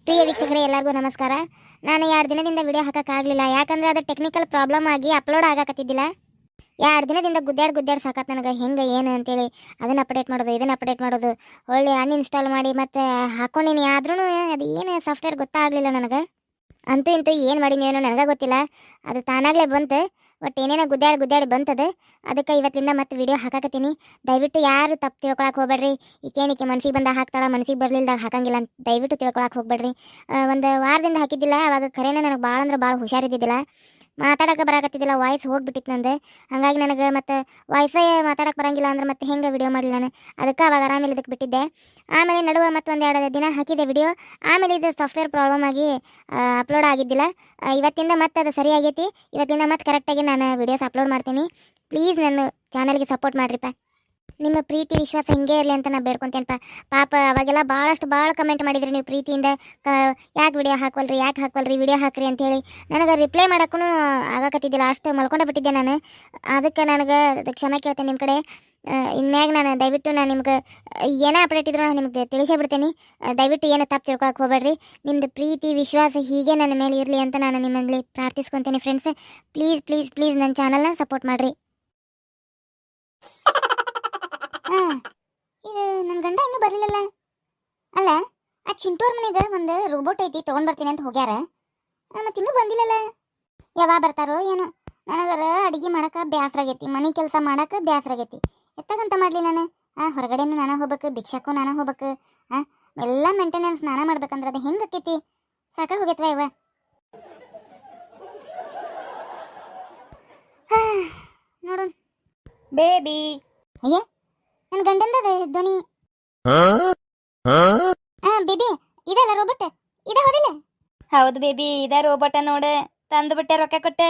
ಪ್ರಿಯ ವೀಕ್ಷಕರೇ ಎಲ್ಲರಿಗೂ ನಮಸ್ಕಾರ. ನಾನು 2 ದಿನದಿಂದ ವಿಡಿಯೋ ಹಾಕೋಕ್ಕಾಗಲಿಲ್ಲ, ಯಾಕಂದರೆ ಅದು ಟೆಕ್ನಿಕಲ್ ಪ್ರಾಬ್ಲಮ್ ಆಗಿ ಅಪ್ಲೋಡ್ ಆಗಕತ್ತಿದ್ದಿಲ್ಲ. 2 ದಿನದಿಂದ ಗುದ್ದಾಡಿ ಸಾಕತ್ತು ನನಗೆ ಹೆಂಗೆ ಏನು ಅಂತೇಳಿ ಅದನ್ನು ಅಪ್ಡೇಟ್ ಮಾಡೋದು ಇದನ್ನು ಅಪ್ಡೇಟ್ ಮಾಡೋದು, ಒಳ್ಳೆ ಅನ್ಇನ್ಸ್ಟಾಲ್ ಮಾಡಿ ಮತ್ತೆ ಹಾಕ್ಕೊಂಡಿನಿ. ಆದ್ರೂ ಅದು ಏನು ಸಾಫ್ಟ್ವೇರ್ ಗೊತ್ತಾಗಲಿಲ್ಲ ನನಗೆ. ಅಂತೂ ಇಂತೂ ಏನು ಮಾಡೀನಿ ಏನೋ ನನಗೆ ಗೊತ್ತಿಲ್ಲ, ಅದು ತಾನಾಗಲೇ ಬಂತು. ಬಟ್ ಏನೇನೋ ಗುದ್ದಾಡಿ ಬಂತದು. ಅದಕ್ಕೆ ಇವತ್ತಿಂದ ಮತ್ತೆ ವಿಡಿಯೋ ಹಾಕಕತ್ತೀನಿ. ದಯವಿಟ್ಟು ಯಾರು ತಪ್ಪು ತಿಳ್ಕೊಳಕ್ಕೆ ಹೋಗ್ಬೇಡ್ರಿ. ಈಕೇನಿಕೆ ಮನ್ಸಿಗೆ ಬಂದ ಹಾಕ್ತಾಳ, ಮನ್ಸಿಗೆ ಬರಲಿಲ್ದಾಗ ಹಾಕಂಗಿಲ್ಲ ಅಂತ ದಯವಿಟ್ಟು ತಿಳ್ಕೊಳಕ್ಕೆ ಹೋಗ್ಬೇಡ್ರಿ. ಒಂದು ವಾರದಿಂದ ಹಾಕಿದ್ದಿಲ್ಲ, ಅವಾಗ ಖರೇನೆ ನನಗೆ ಭಾಳ ಅಂದ್ರೆ ಭಾಳ ಹುಷಾರಿದ್ದಿದ್ದಿಲ್ಲ, ಮಾತಾಡೋಕೆ ಬರಾಕತ್ತಿದ್ದಿಲ್ಲ, ವಾಯ್ಸ್ ಹೋಗ್ಬಿಟ್ಟಿತ್ತು ನಂದು. ಹಾಗಾಗಿ ನನಗೆ ಮತ್ತು ವಾಯ್ಸೇ ಮಾತಾಡೋಕೆ ಬರೋಂಗಿಲ್ಲ ಅಂದ್ರೆ ಮತ್ತೆ ಹೆಂಗೆ ವಿಡಿಯೋ ಮಾಡಲಿ ನಾನು. ಅದಕ್ಕೆ ಅವಾಗ ಆರಾಮೇಲೆ ಇದಕ್ಕೆ ಬಿಟ್ಟಿದ್ದೆ. ಆಮೇಲೆ ನಡುವೆ ಮತ್ತೊಂದು 2 ದಿನ ಹಾಕಿದ್ದೆ ವಿಡಿಯೋ. ಆಮೇಲೆ ಇದು ಸಾಫ್ಟ್ವೇರ್ ಪ್ರಾಬ್ಲಮ್ ಆಗಿ ಅಪ್ಲೋಡ್ ಆಗಿದ್ದಿಲ್ಲ. ಇವತ್ತಿಂದ ಮತ್ತೆ ಅದು ಸರಿ ಆಗೈತಿ. ಇವತ್ತಿಂದ ಮತ್ತೆ ಕರೆಕ್ಟಾಗಿ ನಾನು ವಿಡಿಯೋಸ್ ಅಪ್ಲೋಡ್ ಮಾಡ್ತೀನಿ. ಪ್ಲೀಸ್ ನನ್ನ ಚಾನಲ್ಗೆ ಸಪೋರ್ಟ್ ಮಾಡಿರಿಪ್ಪ. ನಿಮ್ಮ ಪ್ರೀತಿ ವಿಶ್ವಾಸ ಹಿಂಗೆ ಇರಲಿ ಅಂತ ನಾನು ಬೇಡ್ಕೊತೇನಪ್ಪ. ಪಾಪ ಅವಾಗೆಲ್ಲ ಭಾಳ ಕಮೆಂಟ್ ಮಾಡಿದ್ರಿ ನೀವು ಪ್ರೀತಿಯಿಂದ, ಯಾಕೆ ವಿಡಿಯೋ ಹಾಕ್ವಲ್ರಿ ವಿಡಿಯೋ ಹಾಕ್ರಿ ಅಂತೇಳಿ. ನನಗೆ ರಿಪ್ಲೈ ಮಾಡೋಕ್ಕೂ ಆಗಕತ್ತಿದ್ದಿಲ್ಲ, ಅಷ್ಟು ಮಲ್ಕೊಂಡೇ ಬಿಟ್ಟಿದ್ದೆ ನಾನು. ಅದಕ್ಕೆ ನನಗೆ ಕ್ಷಮೆ ಕೇಳ್ತೇನೆ ನಿಮ್ಮ ಕಡೆ. ಇನ್ಮ್ಯಾಗ ನಾನು ದಯವಿಟ್ಟು ನಾನು ನಿಮ್ಗೆ ಏನೇ ಅಪ್ಡೇಟ್ ಇದ್ರೂ ನಾನು ನಿಮ್ಗೆ ತಿಳಿಸೇ ಬಿಡ್ತೀನಿ. ದಯವಿಟ್ಟು ಏನು ತಪ್ಪು ತಿಳ್ಕೊಳಕ್ಕೆ ಹೋಗ್ಬೇಡ್ರಿ. ನಿಮ್ಮದು ಪ್ರೀತಿ ವಿಶ್ವಾಸ ಹೀಗೆ ನನ್ನ ಮೇಲೆ ಇರಲಿ ಅಂತ ನಾನು ನಿಮ್ಮಲ್ಲಿ ಪ್ರಾರ್ಥಿಸ್ಕೊತೀನಿ ಫ್ರೆಂಡ್ಸ್. ಪ್ಲೀಸ್ ನನ್ನ ಚಾನಲ್ನ ಸಪೋರ್ಟ್ ಮಾಡಿರಿ. ಇದು ನನ್ನ ಗಂಡ ಇನ್ನೂ ಬರಲಿಲ್ಲಲ್ಲ. ಅಲ್ಲ, ಆ ಚಿಂಟೂರ್ ಮನೆಗೆ ಒಂದು ರೋಬೋಟ್ ಐತಿ, ತೊಗೊಂಡು ಬರ್ತೀನಿ ಅಂತ ಹೋಗ್ಯಾರ. ಮತ್ತು ಇನ್ನೂ ಬಂದಿಲ್ಲಲ್ಲ, ಯಾವಾಗ ಬರ್ತಾರೋ ಏನೋ. ನನಗರ ಅಡುಗೆ ಮಾಡೋಕೆ ಬೇಸರ ಆಗೈತಿ, ಮನೆ ಕೆಲಸ ಮಾಡೋಕೆ ಬೇಸರ ಆಗೈತಿ. ಎತ್ತಾಗಂತ ಮಾಡಲಿ ನಾನು. ಹೊರಗಡೆನೂ ನಾನು ಹೋಗ್ಬೇಕು, ಭಿಕ್ಷಕ್ಕೂ ನಾನು ಹೋಗ್ಬೇಕು, ಎಲ್ಲ ಮೇಂಟೆನೆನ್ಸ್ ನಾನು ಮಾಡ್ಬೇಕಂದ್ರೆ ಅದು ಹೆಂಗೆ ಆಕೈತಿ? ಸಾಕ ಹೋಗೈತ್ವ ಇವ. ನೋಡು ಬೇಬಿ. ಅಯ್ಯ, ನನ್ನ ಗಂಡಂದದ ಧ್ವನಿ. ಬೇಬಿ ಇದಲ್ಲ ರೋಬೋಟ್, ಇದ ಹೌದಿಲ್ಲ? ಹೌದು ಬೇಬಿ, ಇದ ರೋಬೋಟ ನೋಡ, ತಂದು ಬಿಟ್ಟೆ, ರೊಕ್ಕ ಕೊಟ್ಟೆ.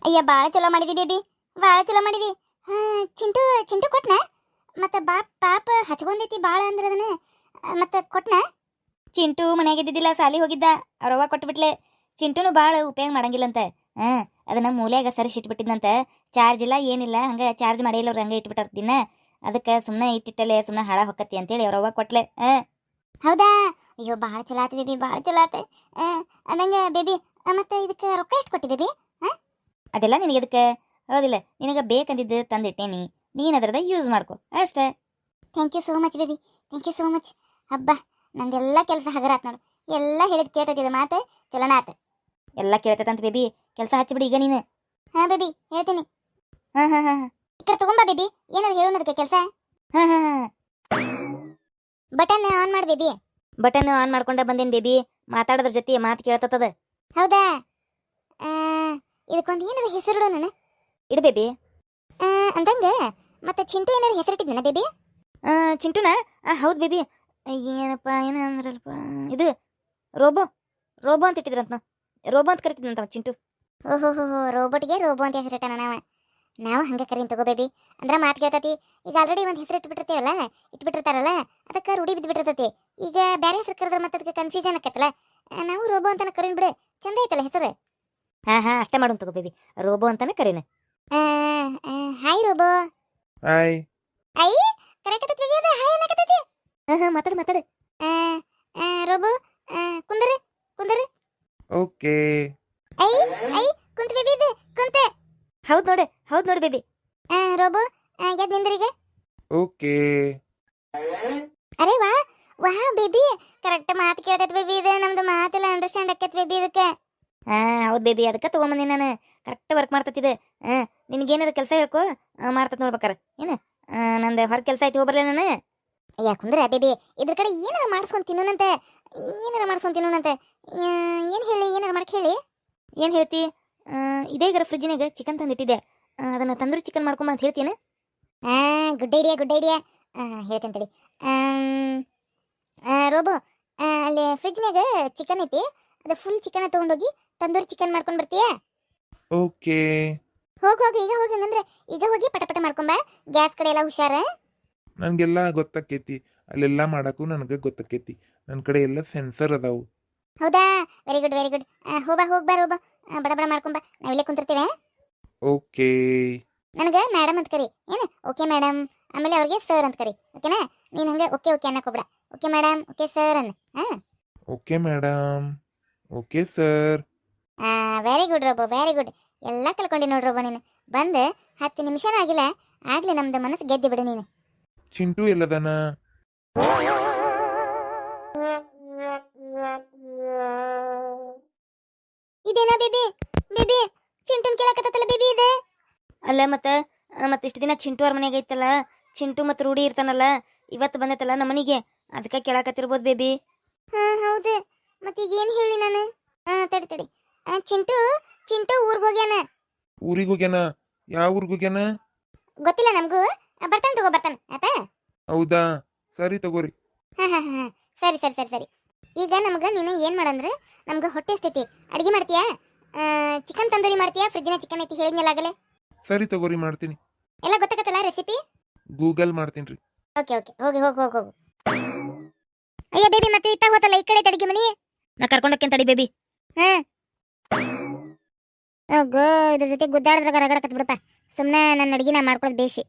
ಅಯ್ಯ, ಭಾಳ ಚಲೋ ಮಾಡಿದಿ ಬೇಬಿ, ಭಾಳ ಚಲೋ ಮಾಡಿದಿ. ಚಿಂಟು ಕೊಟ್ನ? ಮತ್ತೆ ಪಾಪ ಹಚ್ಕೊಂಡೈತಿ ಭಾಳ ಅಂದ್ರೆ ಅದನ್ನ, ಮತ್ತೆ ಕೊಟ್ನ? ಚಿಂಟು ಮನೆಯಾಗಿದ್ದಿದ್ದಿಲ್ಲ, ಸಾಲಿ ಹೋಗಿದ್ದ, ಅವ್ರವ್ವ ಕೊಟ್ಬಿಟ್ಲೆ. ಚಿಂಟುನು ಭಾಳ ಉಪಯೋಗ ಮಾಡಂಗಿಲ್ಲಂತ. ಅದನ್ನ ಮೂಲ್ಯಾಗ ಸರಿಸಿಟ್ಬಿಟ್ಟಿದ್ನಂತ. ಚಾರ್ಜ್ ಇಲ್ಲ ಏನಿಲ್ಲ, ಹಂಗೆ ಚಾರ್ಜ್ ಮಾಡಿಲ್ಲ ಅವ್ರು, ಹಂಗೆ ಇಟ್ಬಿಟ್ಟಾರ ದಿನ. ಅದಕ್ಕೆ ಸುಮ್ಮನೆ ಇಟ್ಟಿಟ್ಟಲೆ ಸುಮ್ಮನೆ ಹಾಳ ಹೊಕ್ಕತಿ ಅಂತೇಳಿ ಅವ್ರವ್ವ ಕೊಟ್ಲೆ. ಹೌದಾ? ಅಯ್ಯೋ, ಭಾಳ ಚಲೋ ಆತ ಬೇಬಿ, ಭಾಳ ಚಲೋ ಆತ. ಅದಂಗೆ ಬೇಬಿ, ಮತ್ತೆ ಇದಕ್ಕೆ ರೊಕ್ಕ ಎಷ್ಟು ಕೊಟ್ಟಿ ಬೇಬಿ? ಅದೆಲ್ಲ ನಿನಗೆ ಅದಕ್ಕೆ ಹೌದಿಲ್ಲ, ನಿನಗೆ ಬೇಕಂದಿದ್ದು ತಂದಿಟ್ಟೇನಿ, ನೀನು ಅದ್ರದ ಯೂಸ್ ಮಾಡ್ಕೊ ಅಷ್ಟೇ. Thank you so much baby, thank you so much. ಹಬ್ಬ, ನಂದೆಲ್ಲ ಕೆಲಸ ಹಗರಾತ್ ನೋಡು. ಎಲ್ಲ ಹೇಳಿದ್ ಕೇಳ್ತೈತಿದ ಮಾತು, ಚಲೋನ ಆತ. ಎಲ್ಲ ಕೇಳ್ತೈತಂತ ಬೇಬಿ, ಕೆಲಸ ಹಚ್ಚಿಬಿಡಿ ಈಗ ನೀನು. ಹಾಂ ಬೇಬಿ, ಹೇಳ್ತೀನಿ. ಹಾಂ ಈ ಕಡೆ ತಗೊಂಬ ಬೇಬಿ, ಏನಾದ್ರು ಹೇಳೋದಕ್ಕೆ ಕೆಲಸ. ಹಾಂ ಬಟನ್ ಆನ್ ಮಾಡಿ ಬೇಬಿ. ಬಟನ್ ಆನ್ ಮಾಡ್ಕೊಂಡ ಬಂದೇನಿ ಬೇಬಿ, ಮಾತಾಡೋದ್ರ ಜೊತೆ ಮಾತು ಕೇಳ್ತದ. ಹೌದಾ? ಇದಕ್ಕೊಂದು ಏನಾರು ಹೆಸರಿಡು ನಾನು. ಇಡು ಬೇಬಿ. ಅಂದಂಗೆ ಮತ್ತೆ ಚಿಂಟು ಏನಾರು ಹೆಸರಿಟ್ಟಿದ್ನ ಬೇಬಿ? ಚಿಂಟುನ? ಹೌದು ಬೇಬಿ. ಏನಪ್ಪ ಏನಂದ್ರಲ್ಪ, ಇದು ರೋಬೋ ಅಂತ ಇಟ್ಟಿದ್ರಂತ. ರೋಬೋ ಅಂತ ಕರಿತಿದ್ನಂತ ಚಿಂಟು. ಓಹೋ, ರೋಬೋಟ್ಗೆ ರೋಬೋ ಅಂತ ಹೆಸರಿಟ್ಟಾನ. ನಾವು ಹಂಗೆ ಕರೀನ್ ತಗೋ ಬೇಬಿ, ಅಂದ್ರೆ ಮಾತು ಕೇಳ್ತತಿ. ಈಗ ಆಲ್ರೆಡಿ ಒಂದು ಹೆಸರು ಇಟ್ಬಿಟ್ಟಿರ್ತಾರಲ್ಲ, ಅದಕ್ಕೆ ರೂಢಿ ಬಿದ್ದುಬಿಟ್ಟಿರ್ತೈತಿ. ಈಗ ಬೇರೆ ಹೆಸರು ಕರೆದ್ರೆ ಮತ್ತೆ ಅದಕ್ಕೆ ಕನ್ಫ್ಯೂಷನ್ ಆಕತ್ತಲ್ಲ. ನಾವು ರೋಬೋ ಅಂತಾನೆ ಕರೀನ್ ಬಿಡು, ಚಂದ ಐತಲ್ಲ ಹೆಸರು. ಹಾಂ ಅಷ್ಟೇ ಮಾಡೋಣ ತಗೋ ಬೇಬಿ, ರೋಬೋ ಅಂತಾನೆ ಕರೀನ. Hi robo. ಹಾಯ್. ಐ ಕರೆಕ್ಟ್ ಬೇಬಿ, ಅದ ಹಾಯ್ ಅನ್ನಕತ್ತೈತಿ. ಮಾತಾಡು. ರೋಬೋ, ಕುಂದರಿ. ಓಕೆ. ಐ ಕುಂತ ಬೇಬಿ, ಇದು ಕುಂತ. ಹೌದು ನೋಡಿ ಬೇಬಿ. ರೋಬೋ, ಎದ್ದು ನಿಂದ್ರಿಗೆ. ಓಕೆ. ಅರೆ ವಾ ಬೇಬಿ, ಕರೆಕ್ಟ್ ಮಾತು ಕೇಳ್ತೈತಿ ಬೇಬಿ. ಇದು ನಮ್ದು ಮಾತೆಲ್ಲ ಅಂಡರ್ಸ್ಟ್ಯಾಂಡ್ ಆಕೈತಿ ಬೇಬಿ ಇದಕ್ಕೆ. ಹೌದು ಬೇಬಿ, ಅದಕ್ಕೆ ತೊಗೊಂಬಂದಿ ನಾನು. Correct work ಮಾಡ್ತತಿದೆ. ನಿನಗೇನಾದ್ರು ಕೆಲಸ ಹೇಳ್ಕೊ, ಮಾಡ್ತತ್ ನೋಡ್ಬೇಕಾರ. ಏನು ನಂದು ಹೊರ ಕೆಲಸ ಐತಿ, ಹೋಗ್ಬರ್ಲ ನಾನು. ಅಯ್ಯ ಕುಂದ್ರ ಬೇಬಿ, ಇದ್ರ ಕಡೆ ಏನಾರ ಮಾಡ್ಸ್ಕೊಂಡು ತಿನ್ನೋನಂತೆ. ಏನು ಹೇಳಿ, ಏನಾರ ಮಾಡಕ್ಕೆ ಹೇಳಿ. ಏನು ಹೇಳ್ತಿ? ಇದೇ ಈಗ ಫ್ರಿಜ್ನಾಗ ಚಿಕನ್ ತಂದಿಟ್ಟಿದ್ದೆ, ಅದನ್ನು ತಂದೂರಿ ಚಿಕನ್ ಮಾಡ್ಕೊಂಬ ಅಂತ ಹೇಳ್ತೀನಿ. Good idea. ಹೇಳ್ತೇನೆ. ರೋಬೋ, ಅಲ್ಲಿ ಫ್ರಿಜ್ನಾಗ ಚಿಕನ್ ಐತಿ, ಅದು ಫುಲ್ ಚಿಕನ್ ತೊಗೊಂಡೋಗಿ ತಂದೂರಿ ಚಿಕನ್ ಮಾಡ್ಕೊಂಡು ಬರ್ತೀಯಾ? ಓಕೆ. ಹೋಗಿ ಈಗ ಹೋಗಿ ಪಟ ಮಾಡ್ಕೊಂಬ. ಗ್ಯಾಸ್ ಕಡೆ ಎಲ್ಲ ಹುಷಾರ. ನನಗೆಲ್ಲ ಗೊತ್ತಾಕೈತಿ, ಅಲ್ಲೆಲ್ಲ ಮಾಡಕ್ಕೂ ನನಗೆ ಗೊತ್ತಾಕೈತಿ. ನನ್ನ ಕಡೆ ಎಲ್ಲ ಸೆನ್ಸರ್ ಅದಾವು. ಹೌದಾ? Very good. ಹೋಗ್ಬಾ ರೋಬೋ, ಬಡ ಮಾಡ್ಕೊಂಬ, ನಾವಿಲ್ಲೇ ಕುಂತಿರ್ತೇವೆ. ಓಕೆ. ನನಗೆ ಮೇಡಮ್ ಅಂತ ಕರಿ, ಏನು? Okay madam. ಆಮೇಲೆ ಅವ್ರಿಗೆ ಸರ್ ಅಂತ ಕರಿ, ಓಕೆನಾ? ನೀನು ಹಂಗೆ ಓಕೆ ಅನ್ನಕ್ಕೆ ಹೋಗ್ಬೇಡ. ಓಕೆ ಮೇಡಮ್, ಓಕೆ ಸರ್ ಅನ್ನ. Okay madam. Okay sir. Very good robo, very good. ಎಲ್ಲ ಕಲ್ಕೊಂಡಿ ನೋಡ್ರಿ ರೋಬೋ ನೀನು. ಬಂದು 10 ನಿಮಿಷನೂ ಆಗಿಲ್ಲ, ಆಗ್ಲಿ ನಮ್ದು ಮನಸ್ಸು ಗೆದ್ದಿ ಬಿಡು ನೀನು. ಚಿಂಟು ಎಲ್ಲದನ? ಇದೇನಾ ಬೇಬಿ? ಬೇಬಿ ಚಿಂಟುನ್ ಕೇಳಕತ್ತಲ್ಲ ಬೇಬಿ ಇದೆ. ಅಲ್ಲ ಮತ್ತೆ ಇಷ್ಟು ದಿನ ಚಿಂಟು ಅವ್ರ ಮನೆಗೆ ಐತಲ್ಲ, ಚಿಂಟು ಮತ್ತು ರೂಢಿ ಇರ್ತಾನಲ್ಲ, ಇವತ್ತು ಬಂದೈತಲ್ಲ ನಮ್ಮ ಮನೆಗೆ, ಅದಕ್ಕೆ ಕೇಳಾಕತ್ತಿರ್ಬೋದು ಬೇಬಿ. ಹಾ ಹೌದು. ಮತ್ತೆ ಈಗ ಏನು ಹೇಳಿ ನಾನು? ತಡಿ ತಡಿ. ಚಿಂಟು ಚಿಂಟು ಊರಿಗೆ ಹೋಗ್ಯಾನ. ಊರಿಗೆ ಹೋಗ್ಯಾನ? ಯಾವ ಊರಿಗೆ ಹೋಗ್ಯಾನ? ಗೊತ್ತಿಲ್ಲ ನಮಗೂ. ಬರ್ತಾನೆ ತಗೋ, ಬರ್ತಾನೆ ಆತ. ಹೌದಾ, ಸರಿ ತಗೋರಿ. ಹಾ ಸರಿ ಸರಿ ಸರಿ ಸರಿ. ಈಗ ನಮ್ಗೆ ನೀನು ಏನು ಮಾಡಂದ್ರೆ, ನಮ್ಗೆ ಹೊಟ್ಟೆ ಸ್ಥಿತಿ ಅಡುಗೆ ಮಾಡ್ತೀಯಾ? ಚಿಕನ್ ತಂದೂರಿ ಮಾಡ್ತೀಯಾ? ಫ್ರಿಜ್ಜಿನ ಚಿಕನ್ ಐತಿ ಹೇಳಿದ್ನಲ್ಲ ಆಗಲೇ. ಸರಿ ತಗೋರಿ, ಮಾಡ್ತೀನಿ. ಎಲ್ಲ ಗೊತ್ತಾಗತ್ತಲ್ಲ ರೆಸಿಪಿ? ಗೂಗಲ್ ಮಾಡ್ತೀನಿ ರೀ. ಓಕೆ ಓಕೆ, ಹೋಗಿ ಹೋಗಿ ಹೋಗಿ ಹೋಗು. ಅಯ್ಯ ಬೇಬಿ, ಮತ್ತೆ ಇತ್ತ ಹೋತಲ್ಲ ಈ ಕಡೆ ಅಡುಗೆ ಮನಿ. ನಾ ಕರ್ಕೊಂಡೋಕ್ಕೇನ್ ತಡಿ ಬೇಬಿ. ಹೋಗೋ, ಇದ್ರ ಜೊತೆ ಗುದ್ದಾಡಿದ್ರಾಗ ರಗಡಕತ್ ಬಿಡಪ್ಪ. ಸುಮ್ಮನೆ ನನ್ನ ಅಡುಗೆ ನಾ ಮಾಡ್ಕೊಳ್ಳೋದು ಬೇಸಿ.